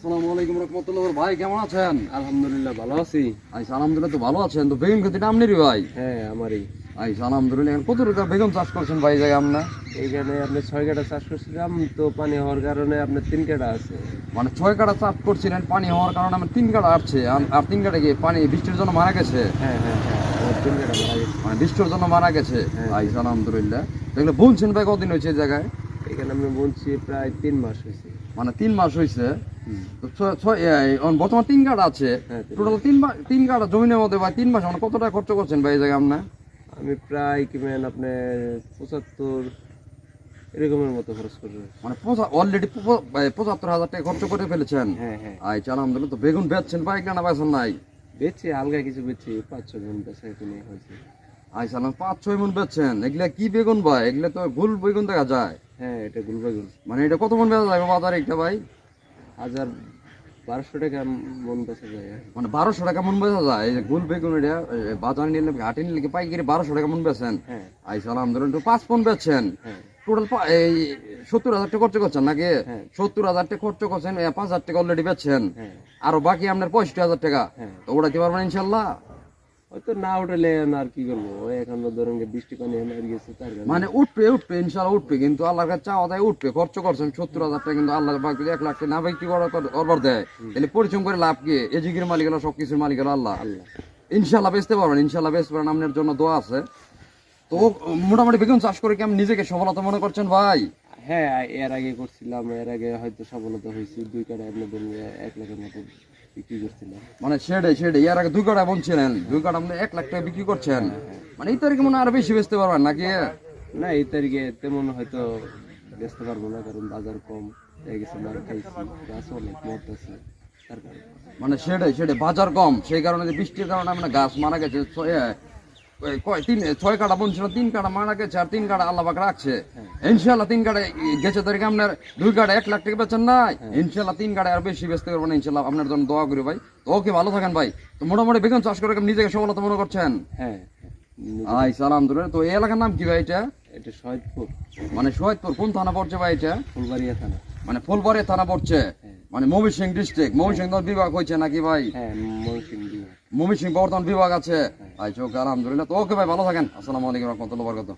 আসসালামু আলাইকুম রাহমাতুল্লাহ। ভাই কেমন আছেন? আলহামদুলিল্লাহ ভালো আছি। আলহামদুলিল্লাহ তো ভালো আছেন। তো বেগুন খেতে নামনেরই ভাই? হ্যাঁ আমারই। আলহামদুলিল্লাহ। এখন কত টাকা বেগুন চাষ করছেন ভাই জায়গা আপনি? এইখানে আপনি 6 কাঠা চাষ করছিলাম, তো পানি হওয়ার কারণে আপনার 3 কাঠা আছে। মানে 6 কাঠা চাষ করছিলেন, পানি হওয়ার কারণে আমার 3 কাঠা আসছে। আর 3 কাঠা কি পানি বৃষ্টির জন্য মারা গেছে? হ্যাঁ হ্যাঁ হ্যাঁ, আমার 3 কাঠা মারা গেছে। মানে বৃষ্টির জন্য মারা গেছে। হ্যাঁ। আলহামদুলিল্লাহ। তো এগুলো বলছেন ভাই কতদিন হয়েছে এই জায়গায়? এখানে আমি বলছি প্রায় 3 মাস হয়েছে। মানে 3 মাস হয়েছে। তো বর্তমান 3 কাঠা আছে। হ্যাঁ, টোটাল 3 কাঠা জমিনের মধ্যে ভাই 3 মাস মানে কত টাকা খরচ করছেন ভাই এই জায়গায় আপনি? আমি প্রায় কিমেন আপনার 75 এরকমের মতো খরচ করবো। মানে অলরেডি 75,000 টাকা খরচ করে ফেলেছেন। হ্যাঁ হ্যাঁ, আলহামদুলিল্লাহ। তো বেগুন বেচছেন ভাই না বেচেন নাই? বেচছি হালকা কিছু, বেচছি 5-6 মণ বেচা কিনে হয়েছে। সালাম 5-6 মণ বেচছেন। এগুলা কি বেগুন ভাই? এগুলা তো গোল বেগুন দেখা যায়। হ্যাঁ, এটা গুলবাগুল। মানে এটা কত মণ বেচা যায় বাজারে একটা ভাই? 1200 টাকা মন বেচা যায়। মানে 1200 টাকা মণ বেচা যায়। এই যে গোল বেগুন এটা বাজারে নিলে হাটে নিলে কি পাইকারি 1200 টাকা মণ বেচেন? হ্যাঁ আলহামদুলিল্লাহ। তো 5 মণ বেচছেন। হ্যাঁ টোটাল এই 70,000 টাকা খরচ করছেন নাকি? হ্যাঁ 70,000 টাকা খরচ করছেন, 5,000 টাকা অলরেডি বেচছেন। হ্যাঁ আরো বাকি আপনার 65,000 টাকা। হ্যাঁ, তো ওড়াইতে পারবেন ইনশাল্লাহ? হয়তো না উঠলে আর কি করবো, ওই এখন ধরেন যে বৃষ্টি পানি হয়ে গেছে তার কারণে। মানে উঠবে ইনশাল্লাহ উঠবে, কিন্তু আল্লাহর কাছে চাওয়া দেয় উঠবে। খরচ করছেন 70,000 টাকা, কিন্তু আল্লাহ পাক যদি 1 লাখ টাকা না বিক্রি করবার দেয় তাহলে পরিশ্রম করে লাভ কি? এজিগের মালিক হলো, সবকিছুর মালিক হলো আল্লাহ। আল্লাহ। ইনশাল্লাহ বেচতে পারবেন, ইনশাল্লাহ বেচতে পারেন। আপনার জন্য দোয়া আছে। তো মোটামুটি বেগুন চাষ করে কি আমি নিজেকে সফলতা মনে করছেন ভাই? হ্যাঁ, এর আগে করছিলাম, এর আগে হয়তো সফলতা হয়েছে। 2 কাঠা আপনার ধরুন 1 লাখের মতো বিক্রি করছিলাম। মানে সেটাই এর আগে 2 কাঠা বলছিলেন, 2 কাঠা আপনি 1 লাখ টাকা বিক্রি করছেন। হ্যাঁ। মানে এই তারিখে মনে হয় আরো বেশি বেচতে পারবেন নাকি? না, এই তারিখে তেমন হয়তো বেচতে পারবো না, কারণ বাজার কম হয়ে গেছে, মার খাইছি, গাছ অনেক মরতেছে তার কারণে। মানে সেটাই বাজার কম, সেই কারণে যে বৃষ্টির কারণে আপনার গাছ মারা গেছে। 6 কাঠা বলছিল, 3 কাঠা মারা গেছে, আর 3 কাঠা আল্লাহ পাক রাখছে। ইনশাল্লাহ 3 কাঠা গেছে তারিখে আপনার 2 কাঠা 1 লাখ টাকা বেচেন নাই। ইনশাল্লাহ 3 কাঠা আর বেশি বেচতে পারবেন ইনশাল্লাহ। আপনার জন্য দোয়া করি ভাই। তো ওকে, ভালো থাকেন ভাই। তো মোটামুটি বেগুন চাষ করে আপনি নিজেকে সফলতা মনে করছেন? হ্যাঁ। আলহামদুলিল্লাহ। তো এই এলাকার নাম কি ভাই এটা? এটা শহীদপুর, মানে শহীদপুর কোন থানা পড়ছে ভাই এটা? ফুলবাড়িয়া থানা। মানে ফুলবাড়িয়া থানা পড়ছে। হ্যাঁ মানে ময়মনসিংহ ডিস্ট্রিক্ট, ময়মনসিংহ বিভাগ হয়েছে নাকি ভাই? হ্যাঁ, ময়মনসিংহ। ময়মনসিংহ বর্তমান বিভাগ আছে। আচ্ছা, ওকে, আলহামদুলিল্লাহ। তো ওকে ভাই, ভালো থাকেন। আসসালামু আলাইকুম রহমতুল্লাহ বরকাতুহু।